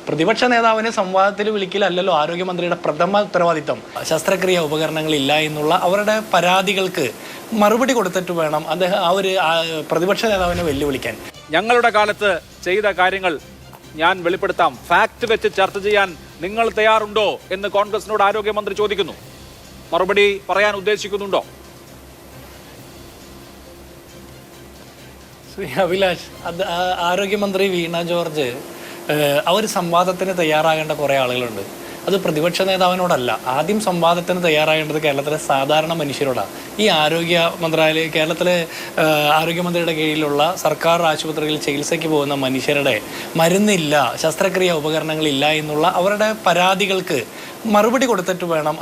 പ്രതിപക്ഷ നേതാവിനെ സംവാദത്തിൽ വിളിക്കലല്ലോ ആരോഗ്യമന്ത്രിയുടെ പ്രഥമ ഉത്തരവാദിത്തം. ശസ്ത്രക്രിയ ഉപകരണങ്ങളില്ല എന്നുള്ള അവരുടെ പരാതികൾക്ക് മറുപടി കൊടുത്തിട്ട് വേണം പ്രതിപക്ഷ നേതാവിനെ വെല്ലുവിളിക്കാൻ. ഞങ്ങളുടെ കാലത്ത് ചെയ്ത കാര്യങ്ങൾ ഞാൻ വെളിപ്പെടുത്താം, ഫാക്ട് വെച്ച് ചർച്ച ചെയ്യാൻ നിങ്ങൾ തയ്യാറുണ്ടോ എന്ന് കോൺഗ്രസിനോട് ആരോഗ്യമന്ത്രി ചോദിക്കുന്നു. മറുപടി പറയാൻ ഉദ്ദേശിക്കുന്നുണ്ടോ? ശ്രീ അഭിലാഷ്, ആരോഗ്യമന്ത്രി വീണ ജോർജ് അവർ സംവാദത്തിന് തയ്യാറാകേണ്ട കുറേ ആളുകളുണ്ട്. അത് പ്രതിപക്ഷ നേതാവിനോടല്ല. ആദ്യം സംവാദത്തിന് തയ്യാറാകേണ്ടത് കേരളത്തിലെ സാധാരണ മനുഷ്യരോടാണ്. ഈ കേരളത്തിലെ ആരോഗ്യമന്ത്രിയുടെ കീഴിലുള്ള സർക്കാർ ആശുപത്രികളിൽ ചികിത്സയ്ക്ക് പോകുന്ന മനുഷ്യരുടെ മരുന്നില്ല, ശസ്ത്രക്രിയ ഉപകരണങ്ങളില്ല എന്നുള്ള അവരുടെ പരാതികൾക്ക് മറുപടി കൊടുത്തിട്ട് വേണം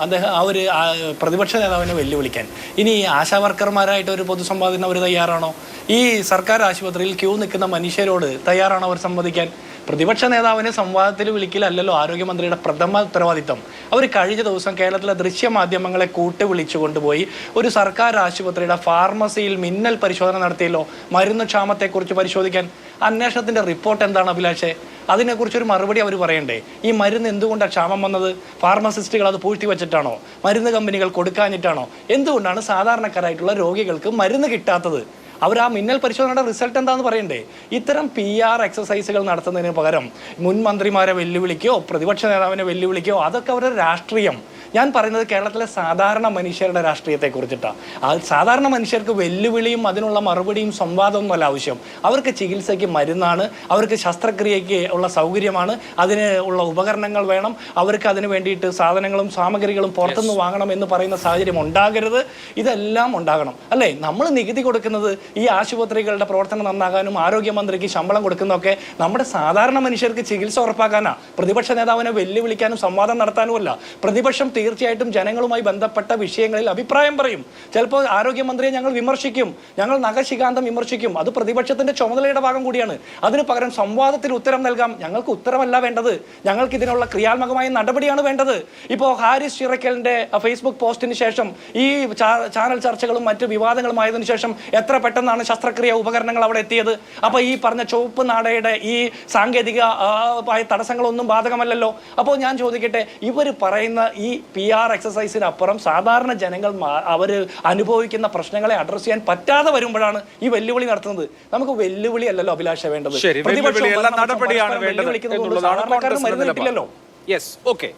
പ്രതിപക്ഷ നേതാവിനെ വെല്ലുവിളിക്കാൻ. ഇനി ആശാവർക്കർമാരായിട്ട് ഒരു പൊതുസംവാദത്തിന് അവർ തയ്യാറാണോ? ഈ സർക്കാർ ആശുപത്രിയിൽ ക്യൂ നിൽക്കുന്ന മനുഷ്യരോട് തയ്യാറാണോ അവർ സംവദിക്കാൻ? പ്രതിപക്ഷ നേതാവിനെ സംവാദത്തിൽ വിളിക്കലല്ലോ ആരോഗ്യമന്ത്രിയുടെ പ്രഥമ ഉത്തരവാദിത്തം. അവർ കഴിഞ്ഞ ദിവസം കേരളത്തിലെ ദൃശ്യമാധ്യമങ്ങളെ വിളിച്ചു കൊണ്ടുപോയി ഒരു സർക്കാർ ആശുപത്രിയുടെ ഫാർമസിയിൽ മിന്നൽ പരിശോധന നടത്തിയല്ലോ, മരുന്ന് ക്ഷാമത്തെക്കുറിച്ച് പരിശോധിക്കാൻ. അന്വേഷണത്തിന്റെ റിപ്പോർട്ട് എന്താണ് അഭിലാഷേ? അതിനെക്കുറിച്ചൊരു മറുപടി അവർ പറയണ്ടേ? ഈ മരുന്ന് എന്തുകൊണ്ടാണ് ക്ഷാമം വന്നത്? ഫാർമസിസ്റ്റുകൾ അത് പൂഴ്ത്തി വെച്ചിട്ടാണോ? മരുന്ന് കമ്പനികൾ കൊടുക്കാഞ്ഞിട്ടാണോ? എന്തുകൊണ്ടാണ് സാധാരണക്കാരായിട്ടുള്ള രോഗികൾക്ക് മരുന്ന് കിട്ടാത്തത്? അവർ ആ മിന്നൽ പരിശോധനയുടെ റിസൾട്ട് എന്താണെന്ന് പറയണ്ടേ? ഇത്തരം PR എക്സസൈസുകൾ നടത്തുന്നതിന് പകരം മുൻ മന്ത്രിമാരെ വെല്ലുവിളിക്കോ പ്രതിപക്ഷ നേതാവിനെ വെല്ലുവിളിക്കോ അതൊക്കെ അവരുടെ രാഷ്ട്രീയം. ഞാൻ പറയുന്നത് കേരളത്തിലെ സാധാരണ മനുഷ്യരുടെ രാഷ്ട്രീയത്തെ കുറിച്ചിട്ടാണ്. സാധാരണ മനുഷ്യർക്ക് വെല്ലുവിളിയും അതിനുള്ള മറുപടിയും സംവാദമൊന്നുമല്ല ആവശ്യം. അവർക്ക് ചികിത്സയ്ക്ക് മരുന്നാണ്, അവർക്ക് ശസ്ത്രക്രിയയ്ക്ക് ഉള്ള സൗകര്യമാണ്, അതിന് ഉള്ള ഉപകരണങ്ങൾ വേണം, അവർക്ക് അതിന് വേണ്ടിയിട്ട് സാധനങ്ങളും സാമഗ്രികളും പുറത്തുനിന്ന് വാങ്ങണം എന്ന് പറയുന്ന സാഹചര്യം ഉണ്ടാകരുത്. ഇതെല്ലാം ഉണ്ടാകണം അല്ലേ? നമ്മൾ നികുതി കൊടുക്കുന്നത് ഈ ആശുപത്രികളുടെ പ്രവർത്തനം നന്നാകാനും ആരോഗ്യമന്ത്രിക്ക് ശമ്പളം കൊടുക്കുന്നതൊക്കെ നമ്മുടെ സാധാരണ മനുഷ്യർക്ക് ചികിത്സ ഉറപ്പാക്കാനാണ്. പ്രതിപക്ഷ നേതാവിനെ വെല്ലുവിളിക്കാനും സംവാദം നടത്താനുമല്ല. പ്രതിപക്ഷം തീർച്ചയായിട്ടും ജനങ്ങളുമായി ബന്ധപ്പെട്ട വിഷയങ്ങളിൽ അഭിപ്രായം പറയും. ചിലപ്പോൾ ആരോഗ്യമന്ത്രിയെ ഞങ്ങൾ വിമർശിക്കും, ഞങ്ങൾ നഖശികാന്തം വിമർശിക്കും. അത് പ്രതിപക്ഷത്തിന്റെ ചുമതലയുടെ ഭാഗം കൂടിയാണ്. അതിന് പകരം സംവാദത്തിൽ ഉത്തരം നൽകാം. ഞങ്ങൾക്ക് ഉത്തരമല്ല വേണ്ടത്, ഞങ്ങൾക്ക് ഇതിനുള്ള ക്രിയാത്മകമായ നടപടിയാണ് വേണ്ടത്. ഇപ്പോൾ ഹാരിസ് ചിറക്കലിന്റെ ഫേസ്ബുക്ക് പോസ്റ്റിന് ശേഷം ഈ ചാനൽ ചർച്ചകളും മറ്റ് വിവാദങ്ങളുമായതിനു ശേഷം എത്ര പെട്ടെന്നാണ് ശസ്ത്രക്രിയ ഉപകരണങ്ങൾ അവിടെ എത്തിയത്? അപ്പൊ ഈ പറഞ്ഞ ചുവപ്പ് നാടയുടെ ഈ സാങ്കേതിക തടസ്സങ്ങളൊന്നും ബാധകമല്ലല്ലോ. അപ്പോൾ ഞാൻ ചോദിക്കട്ടെ, ഇവർ പറയുന്ന ഈ PR എക്സസൈസിനപ്പുറം സാധാരണ ജനങ്ങൾ അവർ അനുഭവിക്കുന്ന പ്രശ്നങ്ങളെ അഡ്രസ് ചെയ്യാൻ പറ്റാതെ വരുമ്പോഴാണ് ഈ വെല്ലുവിളി നടത്തുന്നത്. നമുക്ക് വെല്ലുവിളി അല്ലല്ലോ അഭിലാഷ വേണ്ടത്. നടപടിയാണ് വേണ്ടത്.